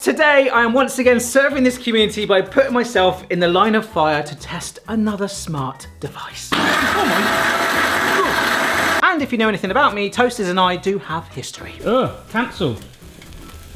Today, I am once again serving this community by putting myself in the line of fire to test another smart device. Oh my God. And if you know anything about me, toasters and I do have history. Cancel.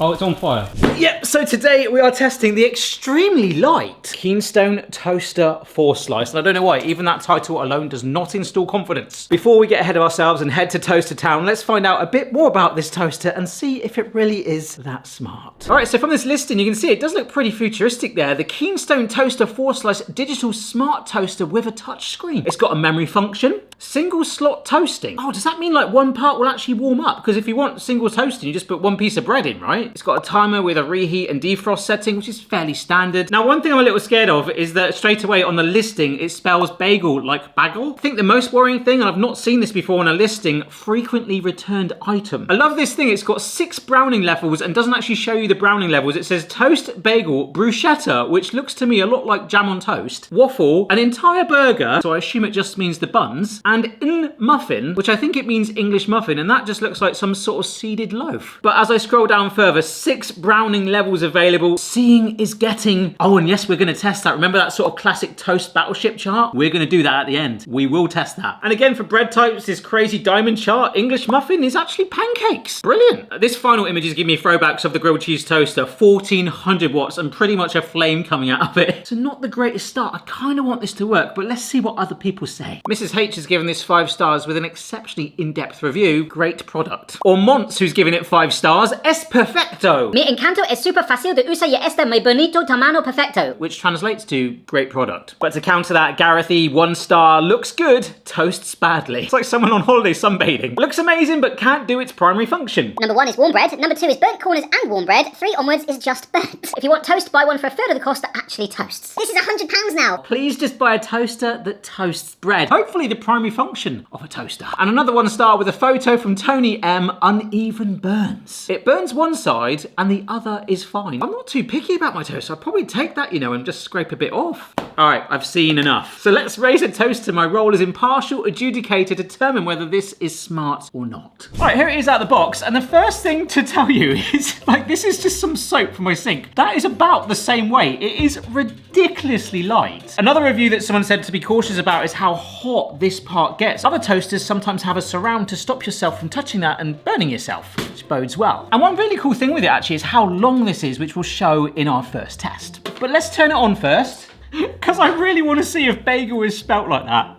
Oh, it's on fire. Yep, so today we are testing the extremely light Keystone Toaster 4-Slice. And I don't know why, even that title alone does not instill confidence. Before we get ahead of ourselves and head to Toaster Town, let's find out a bit more about this toaster and see if it really is that smart. All right, so from this listing, you can see it does look pretty futuristic there. The Keystone Toaster 4-Slice digital smart toaster with a touch screen. It's got a memory function, single slot toasting. Oh, does that mean like one part will actually warm up? Because if you want single toasting, you just put one piece of bread in, right? It's got a timer with a reheat and defrost setting, which is fairly standard. Now, one thing I'm a little scared of is that straight away on the listing, it spells bagel like bagel. I think the most worrying thing, and I've not seen this before on a listing, frequently returned item. I love this thing. It's got 6 browning levels and doesn't actually show you the browning levels. It says toast, bagel, bruschetta, which looks to me a lot like jam on toast, waffle, an entire burger, so I assume it just means the buns, and muffin, which I think it means English muffin, and that just looks like some sort of seeded loaf. But as I scroll down further, 6 browning levels available. Seeing is getting. Oh, and yes, we're going to test that. Remember that sort of classic toast battleship chart? We're going to do that at the end. We will test that. And again, for bread types, this crazy diamond chart, English muffin is actually pancakes. Brilliant. This final image is giving me throwbacks of the grilled cheese toaster, 1400 watts and pretty much a flame coming out of it. So not the greatest start. I kind of want this to work, but let's see what other people say. Mrs. H has given this 5 stars with an exceptionally in-depth review. Great product. Or Monts, who's giving it 5 stars. Es perfecto. Mi encanto es super fácil de usar y este muy bonito tamaño perfecto. Which translates to great product. But to counter that, Gareth E, 1 star, looks good, toasts badly. It's like someone on holiday sunbathing. Looks amazing, but can't do its primary function. Number 1 is warm bread, number 2 is burnt corners and warm bread, 3 onwards is just burnt. If you want toast, buy one for a third of the cost that actually toasts. This is £100 now. Please just buy a toaster that toasts bread. Hopefully the primary function of a toaster. And another 1 star with a photo from Tony M, uneven burns. It burns one side and the other is fine. I'm not too picky about my toast. I'd probably take that, you know, and just scrape a bit off. All right, I've seen enough. So let's raise a toast to my role as impartial adjudicator to determine whether this is smart or not. All right, here it is out of the box. And the first thing to tell you is, like, this is just some soap from my sink. That is about the same weight. It is ridiculously light. Another review that someone said to be cautious about is how hot this part gets. Other toasters sometimes have a surround to stop yourself from touching that and burning yourself, which bodes well. And one really cool thing with it actually is how long this is, which we'll show in our first test. But let's turn it on first, because I really want to see if bagel is spelt like that.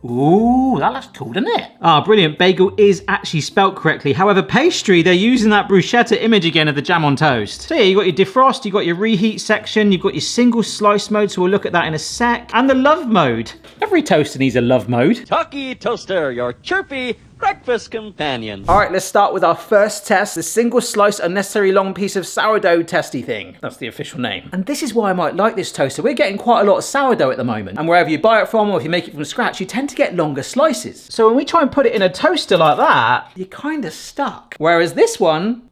Ooh, that looks cool, doesn't it? Ah, brilliant. Bagel is actually spelt correctly. However, pastry, they're using that bruschetta image again of the jam on toast. So yeah, you've got your defrost, you've got your reheat section, you've got your single slice mode, so we'll look at that in a sec, and the love mode. Every toaster needs a love mode. Talkie Toaster, your chirpy breakfast companion. All right, let's start with our first test, the single slice unnecessary long piece of sourdough testy thing. That's the official name. And this is why I might like this toaster. We're getting quite a lot of sourdough at the moment. And wherever you buy it from or if you make it from scratch, you tend to get longer slices. So when we try and put it in a toaster like that, you're kind of stuck. Whereas this one,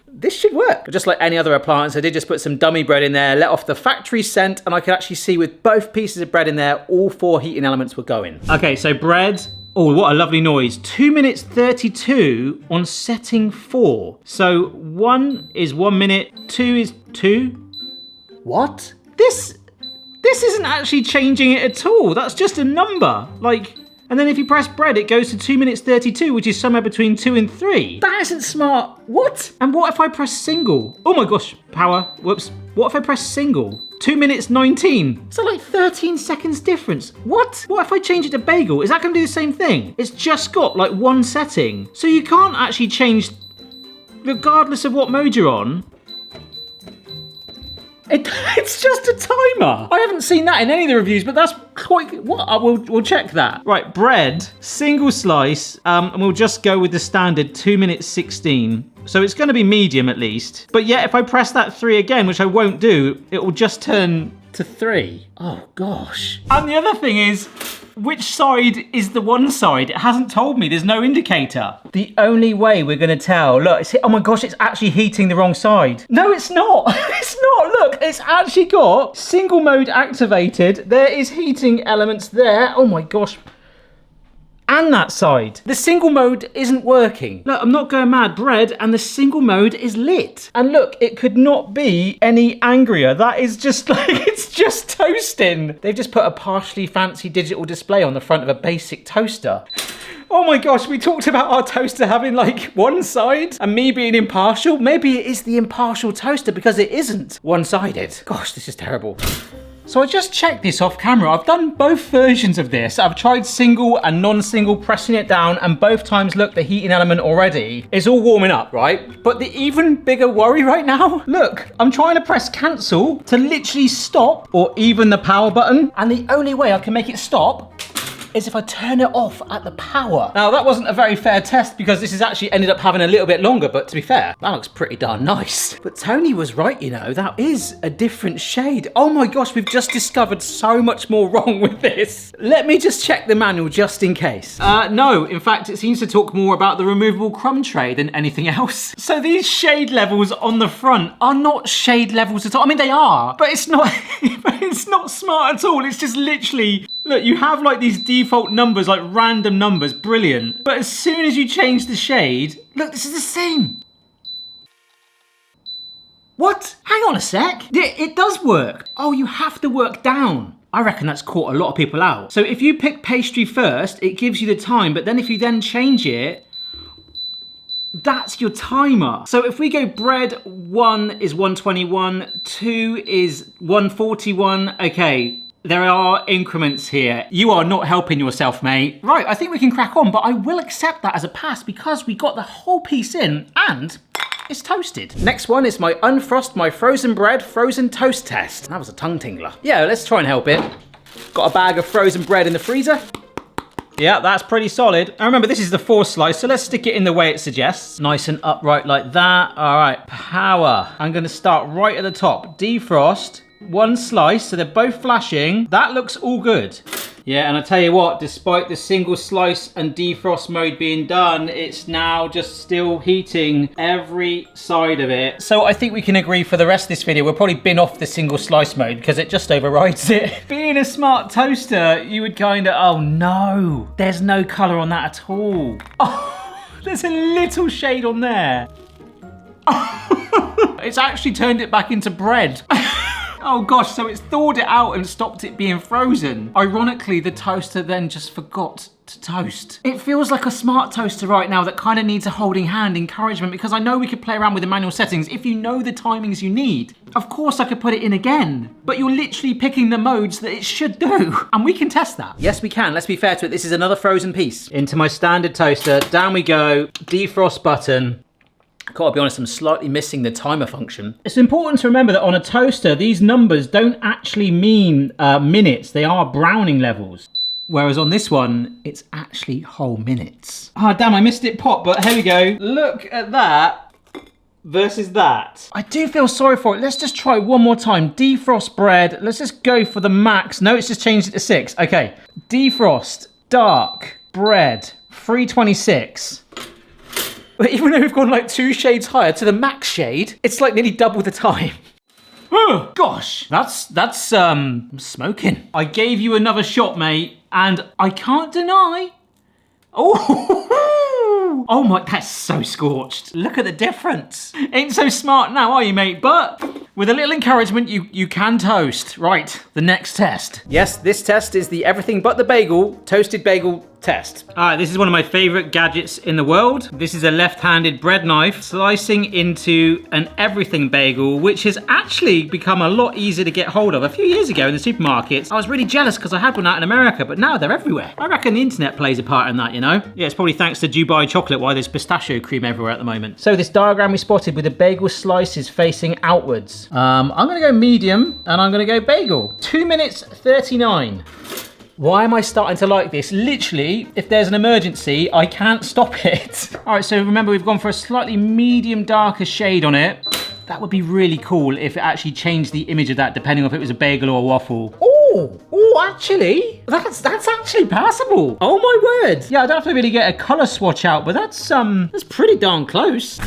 this should work. But just like any other appliance, I did just put some dummy bread in there, let off the factory scent, and I could actually see with both pieces of bread in there, all 4 heating elements were going. Okay, so bread. Oh, what a lovely noise. 2 minutes 32 on setting 4. So 1 is 1 minute, 2 is 2. What? This isn't actually changing it at all. That's just a number. Like, and then if you press bread, it goes to 2 minutes 32, which is somewhere between 2 and 3. That isn't smart. What? And what if I press single? Oh my gosh, power. Whoops. What if I press single? 2 minutes 19. So like 13 seconds difference. What? What if I change it to bagel? Is that going to do the same thing? It's just got like 1 setting. So you can't actually change regardless of what mode you're on. It's just a timer. I haven't seen that in any of the reviews, but that's quite, what? We'll check that. Right, bread, single slice, and we'll just go with the standard 2 minutes 16. So it's going to be medium at least. But yet if I press that 3 again, which I won't do, it will just turn to 3. Oh gosh. And the other thing is, which side is the one side? It hasn't told me, there's no indicator. The only way we're gonna tell, look, oh my gosh, it's actually heating the wrong side. No, it's not, it's not, look, it's actually got single mode activated. There is heating elements there, oh my gosh. and that side. The single mode isn't working. Look, I'm not going mad. Bread and the single mode is lit. And look, it could not be any angrier. That is just like, it's just toasting. They've just put a partially fancy digital display on the front of a basic toaster. Oh my gosh, we talked about our toaster having like one side and me being impartial. Maybe it is the impartial toaster because it isn't one-sided. Gosh, this is terrible. So I just checked this off camera. I've done both versions of this. I've tried single and non-single, pressing it down, and both times, look, the heating element already is all warming up, right? But the even bigger worry right now, look, I'm trying to press cancel to literally stop or even the power button. And the only way I can make it stop is if I turn it off at the power. Now, that wasn't a very fair test because this has actually ended up having a little bit longer, but to be fair, that looks pretty darn nice. But Tony was right, you know, that is a different shade. Oh my gosh, we've just discovered so much more wrong with this. Let me just check the manual just in case. No, in fact, it seems to talk more about the removable crumb tray than anything else. So these shade levels on the front are not shade levels at all. I mean, they are, but it's not, it's not smart at all. It's just literally, look, you have like these default numbers, like random numbers, brilliant. But as soon as you change the shade, look, this is the same. What? Hang on a sec. It does work. Oh, you have to work down. I reckon that's caught a lot of people out. So if you pick pastry first, it gives you the time, but then if you then change it, that's your timer. So if we go bread, 1 is 121, 2 is 141, okay. There are increments here. You are not helping yourself, mate. Right, I think we can crack on, but I will accept that as a pass because we got the whole piece in and it's toasted. Next one is my unfrost my frozen bread frozen toast test. That was a tongue tingler. Yeah, let's try and help it. Got a bag of frozen bread in the freezer. Yeah, that's pretty solid. And remember, this is the 4 slice, so let's stick it in the way it suggests. Nice and upright like that. All right, power. I'm gonna start right at the top. Defrost. 1 slice, so they're both flashing. That looks all good. Yeah, and I tell you what, despite the single slice and defrost mode being done, it's now just still heating every side of it. So I think we can agree for the rest of this video, we'll probably bin off the single slice mode because it just overrides it. Being a smart toaster, you would kind of, oh no, there's no color on that at all. Oh, there's a little shade on there. It's actually turned it back into bread. Oh gosh, so it's thawed it out and stopped it being frozen. Ironically, the toaster then just forgot to toast. It feels like a smart toaster right now that kind of needs a holding hand encouragement because I know we could play around with the manual settings if you know the timings you need. Of course I could put it in again, but you're literally picking the modes that it should do. And we can test that. Yes, we can. Let's be fair to it. This is another frozen piece. Into my standard toaster. Down we go. Defrost button. Gotta be honest, I'm slightly missing the timer function. It's important to remember that on a toaster, these numbers don't actually mean minutes. They are browning levels. Whereas on this one, it's actually whole minutes. Ah, damn, I missed it pop, but here we go. Look at that versus that. I do feel sorry for it. Let's just try one more time. Defrost bread. Let's just go for the max. No, it's just changed it to 6. Okay. Defrost, dark, bread, 326. But even though we've gone like 2 shades higher to the max shade, it's like nearly double the time. Oh, gosh, that's smoking. I gave you another shot, mate, and I can't deny. Oh, oh my, that's so scorched. Look at the difference. Ain't so smart now, are you, mate? But with a little encouragement, you can toast. Right, the next test. Yes, this test is the everything but the bagel, toasted bagel test. All right, this is one of my favorite gadgets in the world. This is a left-handed bread knife slicing into an everything bagel, which has actually become a lot easier to get hold of. A few years ago in the supermarkets, I was really jealous because I had one out in America, but now they're everywhere. I reckon the internet plays a part in that, you know? Yeah, it's probably thanks to Dubai chocolate why there's pistachio cream everywhere at the moment. So this diagram we spotted with the bagel slices facing outwards. I'm gonna go medium and I'm gonna go bagel. 2 minutes 39. Why am I starting to like this? Literally, if there's an emergency, I can't stop it. All right, so remember we've gone for a slightly medium darker shade on it. That would be really cool if it actually changed the image of that depending on if it was a bagel or a waffle. Oh, actually, that's actually passable. Oh my word. Yeah, I don't have to really get a color swatch out, but that's pretty darn close.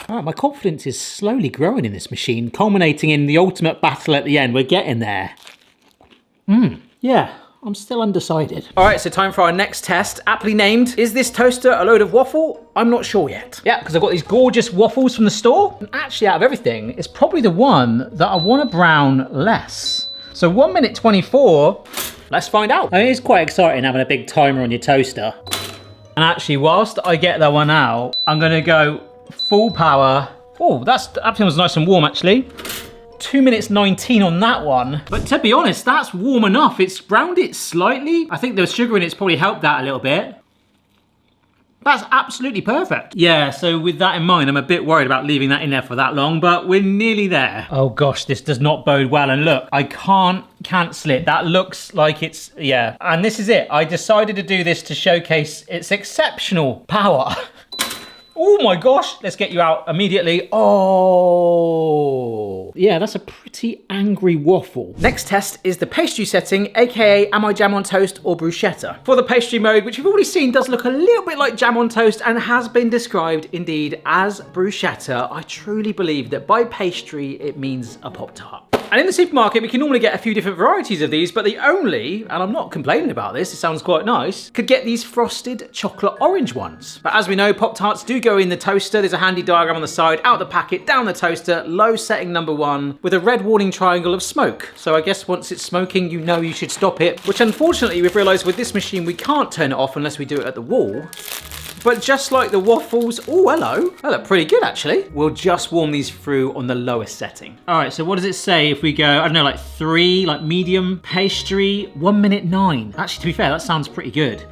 All right, my confidence is slowly growing in this machine, culminating in the ultimate battle at the end. We're getting there. Yeah, I'm still undecided. All right, so time for our next test, aptly named, is this toaster a load of waffle? I'm not sure yet. Yeah, because I've got these gorgeous waffles from the store. And actually, out of everything, it's probably the one that I want to brown less. So 1 minute 24, let's find out. I mean, it's quite exciting having a big timer on your toaster. And actually, whilst I get that one out, I'm gonna go full power. Oh, that was nice and warm actually. 2 minutes 19 on that one. But to be honest, that's warm enough. It's browned it slightly. I think the sugar in it's probably helped that a little bit. That's absolutely perfect. Yeah, so with that in mind, I'm a bit worried about leaving that in there for that long, but we're nearly there. Oh gosh, this does not bode well. And look, I can't cancel it. That looks like it's, yeah. And this is it. I decided to do this to showcase its exceptional power. Oh my gosh, let's get you out immediately. Oh, yeah, that's a pretty angry waffle. Next test is the pastry setting, AKA am I jam on toast or bruschetta? For the pastry mode, which you've already seen does look a little bit like jam on toast and has been described indeed as bruschetta, I truly believe that by pastry, it means a Pop-Tart. And in the supermarket, we can normally get a few different varieties of these, but the only, and I'm not complaining about this, it sounds quite nice, could get these frosted chocolate orange ones. But as we know, Pop-Tarts do go in the toaster. There's a handy diagram on the side, out the packet, down the toaster, low setting number 1, with a red warning triangle of smoke. So I guess once it's smoking, you know you should stop it, which unfortunately we've realized with this machine, we can't turn it off unless we do it at the wall. But just like the waffles, oh, hello. They look pretty good, actually. We'll just warm these through on the lowest setting. All right, so what does it say if we go, I don't know, like 3, like medium, pastry, 1 minute 9. Actually, to be fair, that sounds pretty good.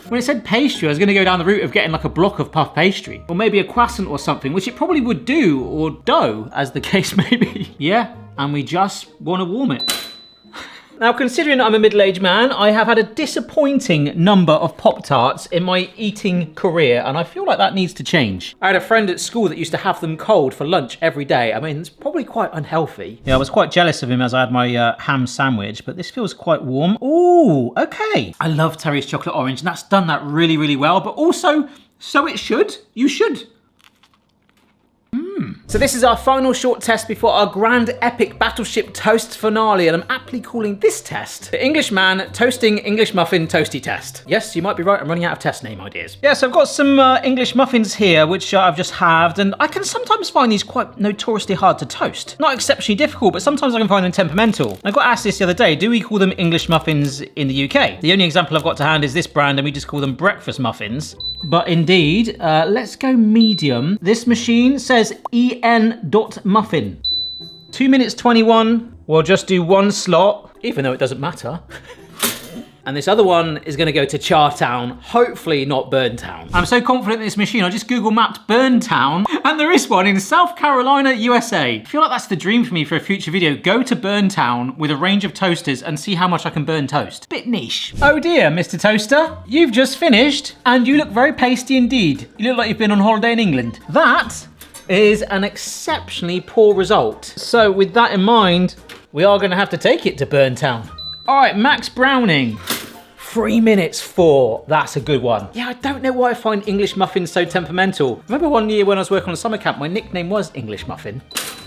When it said pastry, I was gonna go down the route of getting like a block of puff pastry, or maybe a croissant or something, which it probably would do, or dough, as the case may be. Yeah, and we just wanna warm it. Now, considering I'm a middle-aged man, I have had a disappointing number of Pop-Tarts in my eating career, and I feel like that needs to change. I had a friend at school that used to have them cold for lunch every day. I mean, it's probably quite unhealthy. Yeah, I was quite jealous of him as I had my ham sandwich, but this feels quite warm. Ooh, okay. I love Terry's chocolate orange, and that's done that really, really well, but also, so it should. You should. So this is our final short test before our grand epic Battleship toast finale, and I'm aptly calling this test the English Man Toasting English Muffin Toasty Test. Yes, you might be right, I'm running out of test name ideas. Yeah, so I've got some English muffins here, which I've just halved, and I can sometimes find these quite notoriously hard to toast. Not exceptionally difficult, but sometimes I can find them temperamental. I got asked this the other day, do we call them English muffins in the UK? The only example I've got to hand is this brand, and we just call them breakfast muffins. But indeed, let's go medium. This machine says en.muffin. 2 minutes 21. We'll just do one slot, even though it doesn't matter. And this other one is gonna go to Chartown, hopefully not Burntown. I'm so confident in this machine, I just Google mapped Burntown, and there is one in South Carolina, USA. I feel like that's the dream for me for a future video. Go to Burntown with a range of toasters and see how much I can burn toast. Bit niche. Oh dear, Mr. Toaster, you've just finished, and you look very pasty indeed. You look like you've been on holiday in England. That is an exceptionally poor result. So with that in mind, we are gonna have to take it to Burntown. All right, Max Browning. 3 minutes 4, that's a good one. Yeah, I don't know why I find English muffins so temperamental. Remember one year when I was working on a summer camp, my nickname was English Muffin.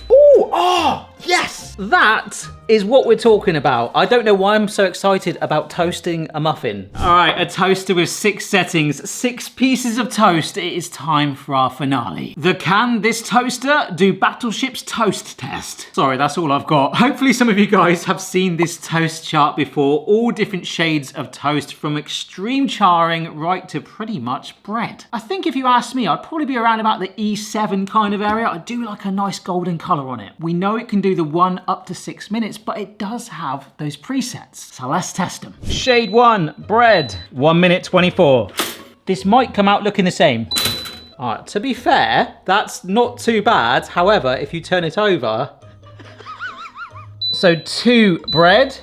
Ooh, oh, yes! That is what we're talking about. I don't know why I'm so excited about toasting a muffin. All right, a toaster with 6 settings, 6 pieces of toast. It is time for our finale. Can this toaster do Battleship's toast test? Sorry, that's all I've got. Hopefully some of you guys have seen this toast chart before. All different shades of toast, from extreme charring right to pretty much bread. I think if you ask me, I'd probably be around about the E7 kind of area. I do like a nice golden color on it. We know it can do the 1 up to 6 minutes, but it does have those presets. So let's test them. Shade 1, bread, 1 minute 24. This might come out looking the same. All right, to be fair, that's not too bad. However, if you turn it over, so 2 bread.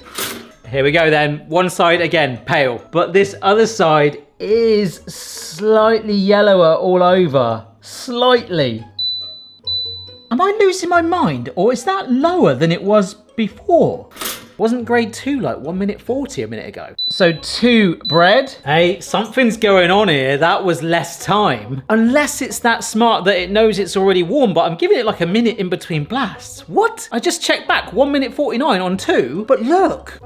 Here we go then. One side again, pale, but this other side is slightly yellower all over, slightly. Am I losing my mind, or is that lower than it was before? Wasn't grade 2 like 1 minute 40 a minute ago? So 2 bread. Hey, something's going on here. That was less time. Unless it's that smart that it knows it's already warm, but I'm giving it like a minute in between blasts. What? I just checked back 1 minute 49 on 2, but look.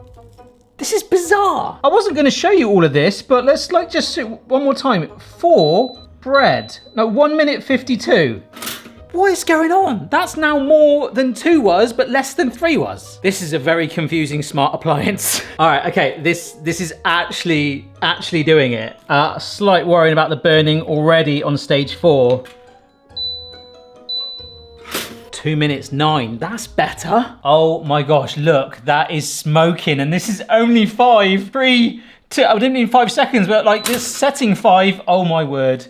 This is bizarre. I wasn't going to show you all of this, but let's like just one more time. 4 bread. No, 1 minute 52. What is going on? That's now more than 2 was, but less than 3 was. This is a very confusing smart appliance. All right, okay, this is actually doing it. Slight worrying about the burning already on stage 4. 2 minutes 9, that's better. Oh my gosh, look, that is smoking, and this is only 5, 3, 2, I didn't mean 5 seconds, but like this setting 5, oh my word.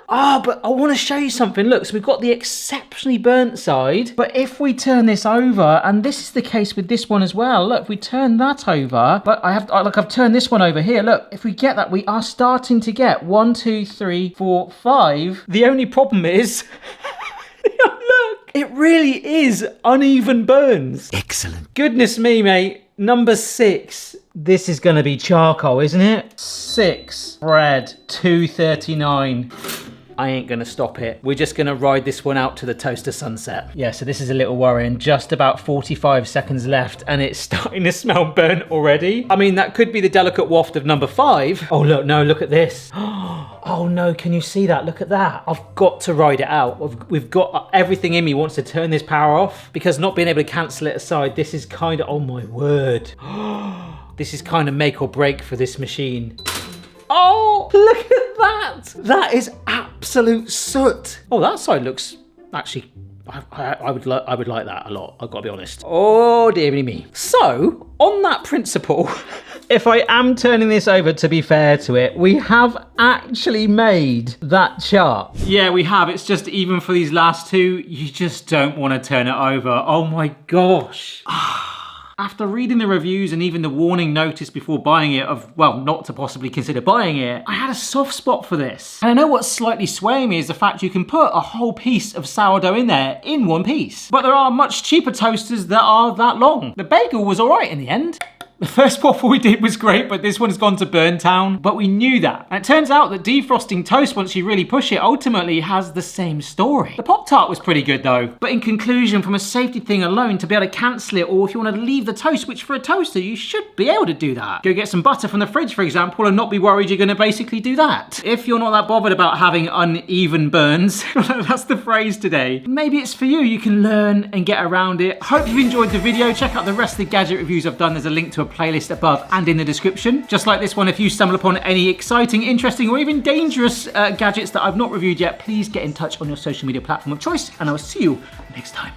But I want to show you something. Look, so we've got the exceptionally burnt side, but if we turn this over, and this is the case with this one as well, look, if we turn that over, but I've turned this one over here, look, if we get that, we are starting to get 1, 2, 3, 4, 5. The only problem is, look, it really is uneven burns. Excellent. Goodness me, mate. Number 6. This is going to be charcoal, isn't it? 6 bread, 239. I ain't going to stop it. We're just going to ride this one out to the toaster sunset. Yeah, so this is a little worrying. Just about 45 seconds left and it's starting to smell burnt already. I mean, that could be the delicate waft of number 5. Oh, look, no, look at this. Oh no, can you see that? Look at that. I've got to ride it out. We've got everything in me wants to turn this power off because not being able to cancel it aside, this is kind of, oh my word. This is kind of make or break for this machine. Oh, look at that. That is absolute soot. Oh, that side looks actually, I would like that a lot. I've got to be honest. Oh, dearie me. So, on that principle, if I am turning this over, to be fair to it, we have actually made that chart. Yeah, we have. It's just even for these last 2, you just don't want to turn it over. Oh my gosh. After reading the reviews and even the warning notice before buying it of, well, not to possibly consider buying it, I had a soft spot for this. And I know what's slightly swaying me is the fact you can put a whole piece of sourdough in there in one piece. But there are much cheaper toasters that are that long. The Bagel was all right in the end. The first waffle we did was great, but this one's gone to burn town. But we knew that. And it turns out that defrosting toast, once you really push it, ultimately has the same story. The Pop-Tart was pretty good though. But in conclusion, from a safety thing alone, to be able to cancel it, or if you want to leave the toast, which for a toaster, you should be able to do that. Go get some butter from the fridge, for example, and not be worried you're going to basically do that. If you're not that bothered about having uneven burns, that's the phrase today. Maybe it's for you. You can learn and get around it. Hope you've enjoyed the video. Check out the rest of the gadget reviews I've done. There's a link to a playlist above and in the description. Just like this one, if you stumble upon any exciting, interesting, or even dangerous gadgets that I've not reviewed yet, please get in touch on your social media platform of choice, and I will see you next time.